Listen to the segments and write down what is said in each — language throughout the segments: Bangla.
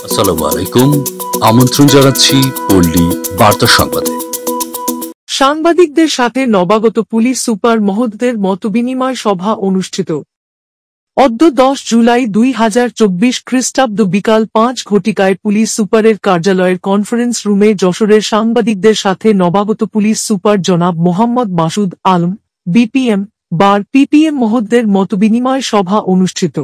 আসসালামু আলাইকুম, আমন্ত্রণ জানাচ্ছি পল্লী বার্তা সংবাদে। সাংবাদিকদের সাথে নবাগত পুলিশ সুপার মহোদয়ের মতবিনিময় সভা অনুষ্ঠিত। অদ্য 10 জুলাই 2024 খ্রিস্টাব্দ বিকাল 5 ঘটিকায় পুলিশ সুপারের কার্যালয়ের কনফারেন্স রুমে যশোরের সাংবাদিকদের সাথে নবাগত পুলিশ সুপার জনাব মোহাম্মদ মাসুদ আলম বিপিএম বার পিপিএম মহোদয়ের মতবিনিময় সভা অনুষ্ঠিত।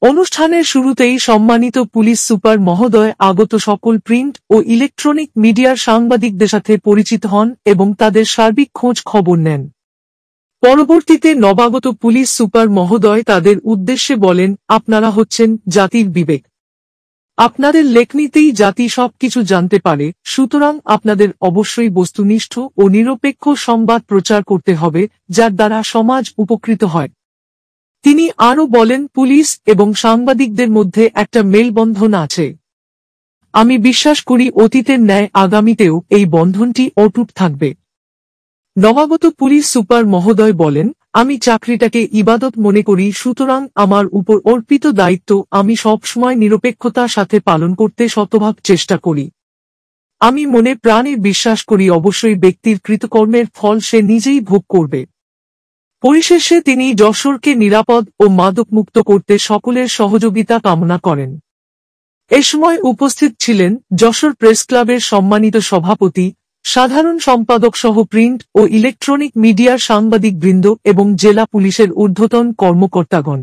অনুষ্ঠানের শুরুতেই সম্মানিত পুলিশ সুপার মহোদয় আগত সকল প্রিন্ট ও ইলেকট্রনিক মিডিয়ার সাংবাদিকদের সাথে পরিচিত হন এবং তাদের সার্বিক খোঁজ খবর নেন। পরবর্তীতে নবাগত পুলিশ সুপার মহোদয় তাদের উদ্দেশ্যে বলেন, আপনারা হচ্ছেন জাতির বিবেক। আপনাদের লেখনীতেই জাতি সবকিছু জানতে পারে, সুতরাং আপনাদের অবশ্যই বস্তুনিষ্ঠ ও নিরপেক্ষ সংবাদ প্রচার করতে হবে, যার দ্বারা সমাজ উপকৃত হয়। তিনি আরও বলেন, পুলিশ এবং সাংবাদিকদের মধ্যে একটা মেলবন্ধন আছে। আমি বিশ্বাস করি অতীতের ন্যায় আগামীতেও এই বন্ধনটি অটুট থাকবে। নবাগত পুলিশ সুপার মহোদয় বলেন, আমি চাকরিটাকে ইবাদত মনে করি, সুতরাং আমার উপর অর্পিত দায়িত্ব আমি সবসময় নিরপেক্ষতার সাথে পালন করতে শতভাগ চেষ্টা করি। আমি মনে প্রাণে বিশ্বাস করি অবশ্যই ব্যক্তির কৃতকর্মের ফল সে নিজেই ভোগ করবে। পরিশেষে তিনি যশোরকে নিরাপদ ও মাদকমুক্ত করতে সকলের সহযোগিতা কামনা করেন। এ সময় উপস্থিত ছিলেন যশোর প্রেস ক্লাবের সম্মানিত সভাপতি, সাধারণ সম্পাদক সহ প্রিন্ট ও ইলেকট্রনিক মিডিয়ার সাংবাদিকবৃন্দ এবং জেলা পুলিশের ঊর্ধ্বতন কর্মকর্তাগণ।